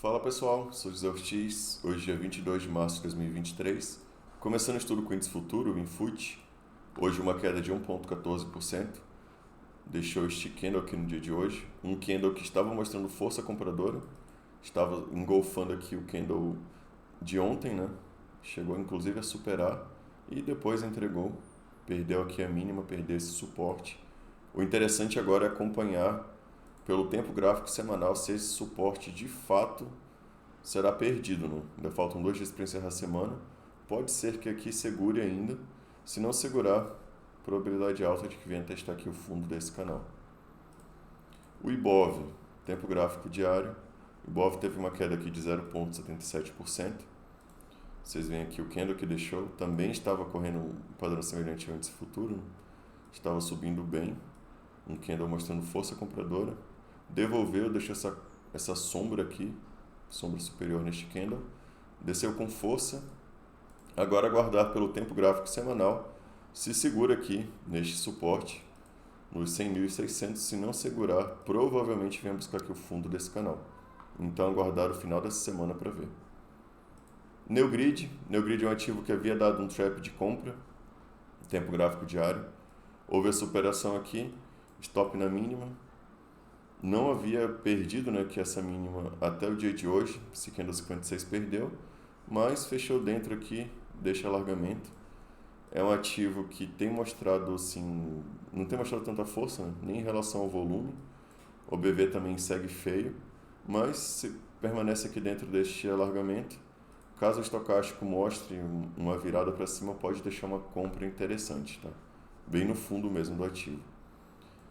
Fala pessoal, sou José Ortiz, hoje é 22 de março de 2023, começando o estudo com o índice futuro, o Infut, hoje uma queda de 1,14%, deixou este candle aqui no dia de hoje, um candle que estava mostrando força compradora, estava engolfando aqui o candle de ontem, né? Chegou inclusive a superar e depois entregou, perdeu aqui a mínima, perdeu esse suporte. O interessante agora é acompanhar pelo tempo gráfico semanal se esse suporte de fato será perdido. Né? Ainda faltam 2 dias para encerrar a semana. Pode ser que aqui segure ainda. Se não segurar, probabilidade alta de que venha testar aqui o fundo desse canal. O Ibov, tempo gráfico diário. O Ibov teve uma queda aqui de 0,77%. Vocês veem aqui o candle que deixou. Também estava correndo um padrão semelhante ao índice futuro. Estava subindo bem. Um candle mostrando força compradora. Devolveu, deixou essa sombra aqui, sombra superior neste candle, desceu com força, agora aguardar pelo tempo gráfico semanal, se segura aqui neste suporte, nos 100.600, se não segurar, provavelmente venha buscar aqui o fundo desse canal. Então aguardar o final dessa semana para ver. Neogrid é um ativo que havia dado um trap de compra, tempo gráfico diário, houve a superação aqui, stop na mínima, não havia perdido, né, que essa mínima até o dia de hoje, esse candle 56 perdeu, mas fechou dentro aqui, deixa alargamento. É um ativo que tem mostrado, assim, não tem mostrado tanta força, né, nem em relação ao volume. O BV também segue feio, mas se permanece aqui dentro deste alargamento. Caso o estocástico mostre uma virada para cima, pode deixar uma compra interessante, tá? Bem no fundo mesmo do ativo.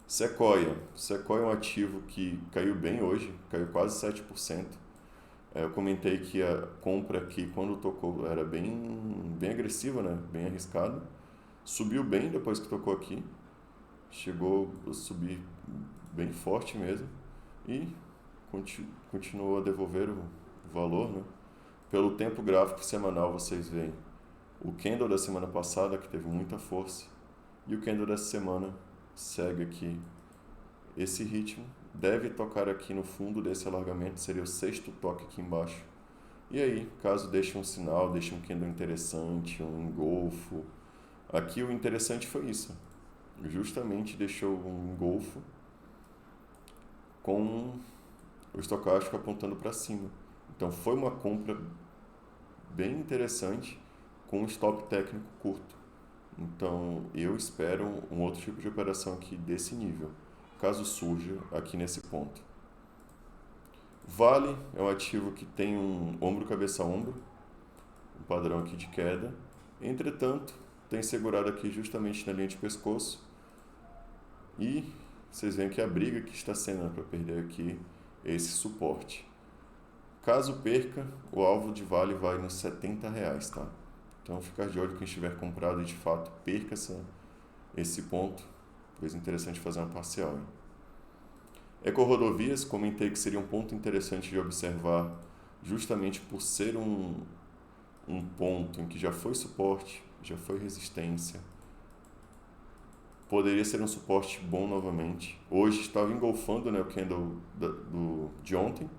Sequoia é um ativo que caiu bem hoje, caiu quase 7%. Eu comentei que a compra aqui, quando tocou, era bem agressiva, né? Bem arriscada. Subiu bem depois que tocou aqui. Chegou a subir bem forte mesmo. E continuou a devolver o valor, né? Pelo tempo gráfico semanal, vocês veem o candle da semana passada, que teve muita força, e o candle dessa semana segue aqui esse ritmo, deve tocar aqui no fundo desse alargamento, seria o 6º toque aqui embaixo. E aí, caso deixe um sinal, deixe um candle interessante, um engolfo, aqui o interessante foi isso, justamente deixou um engolfo com o estocástico apontando para cima. Então foi uma compra bem interessante com um stop técnico curto. Então, eu espero um outro tipo de operação aqui desse nível, caso surja aqui nesse ponto. Vale é um ativo que tem um ombro, cabeça, ombro, um padrão aqui de queda. Entretanto, tem segurado aqui justamente na linha de pescoço. E vocês veem que a briga que está sendo para perder aqui esse suporte. Caso perca, o alvo de Vale vai nos R$70, tá? Então, ficar de olho quem estiver comprado e de fato perca esse ponto, pois é interessante fazer uma parcial. Hein? Ecorodovias, comentei que seria um ponto interessante de observar, justamente por ser um ponto em que já foi suporte, já foi resistência. Poderia ser um suporte bom novamente. Hoje estava engolfando, né, o candle de ontem.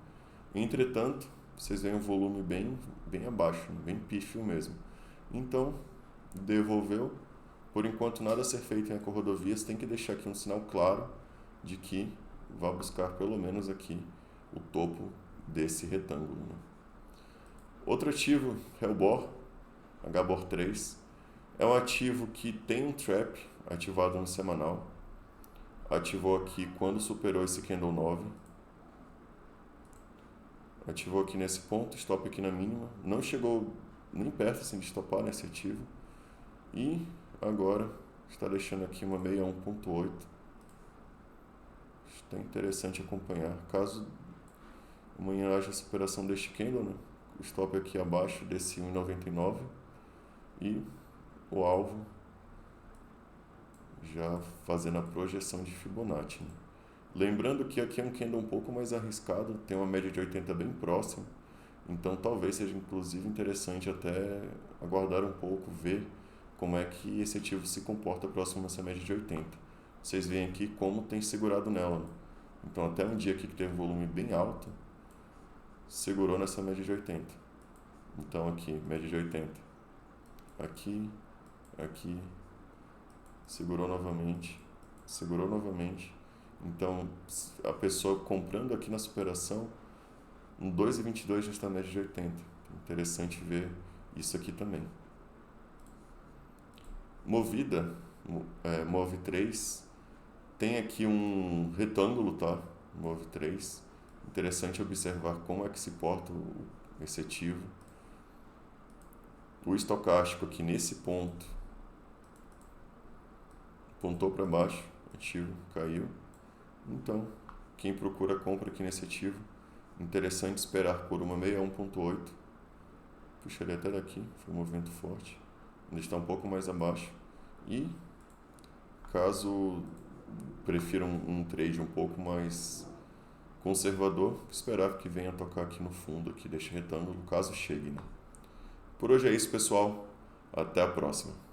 Entretanto, vocês veem um volume bem abaixo, bem pífio mesmo. Então, devolveu. Por enquanto, nada a ser feito em Ecorodovias. Tem que deixar aqui um sinal claro de que vai buscar pelo menos aqui o topo desse retângulo. Né? Outro ativo, Hellbor, HBOR 3, é um ativo que tem um trap ativado no semanal. Ativou aqui quando superou esse candle 9. Ativou aqui nesse ponto, stop aqui na mínima. Não chegou nem perto assim, de stopar nesse ativo. E agora está deixando aqui uma 61.8. Está interessante acompanhar. Caso amanhã haja a superação deste candle, né? O stop aqui abaixo desse 1,99 e o alvo já fazendo a projeção de Fibonacci. Né? Lembrando que aqui é um candle um pouco mais arriscado, tem uma média de 80 bem próxima, então talvez seja inclusive interessante até aguardar um pouco, ver como é que esse ativo se comporta próximo a essa média de 80. Vocês veem aqui como tem segurado nela. Né? Então até um dia aqui que teve um volume bem alto, segurou nessa média de 80. Então aqui, média de 80. Aqui, aqui, segurou novamente. Então, a pessoa comprando aqui na superação, um 2,22 já está na média de 80. Interessante ver isso aqui também. Movida, Move 3, tem aqui um retângulo, tá? Move 3. Interessante observar como é que se porta esse ativo. O estocástico aqui nesse ponto pontou para baixo, ativo caiu. Então, quem procura compra aqui nesse ativo, interessante esperar por uma 61.8. Puxaria até daqui, foi um movimento forte. Ainda está um pouco mais abaixo. E caso prefiram um trade um pouco mais conservador, esperar que venha tocar aqui no fundo, aqui deste retângulo, caso chegue, né? Por hoje é isso, pessoal. Até a próxima.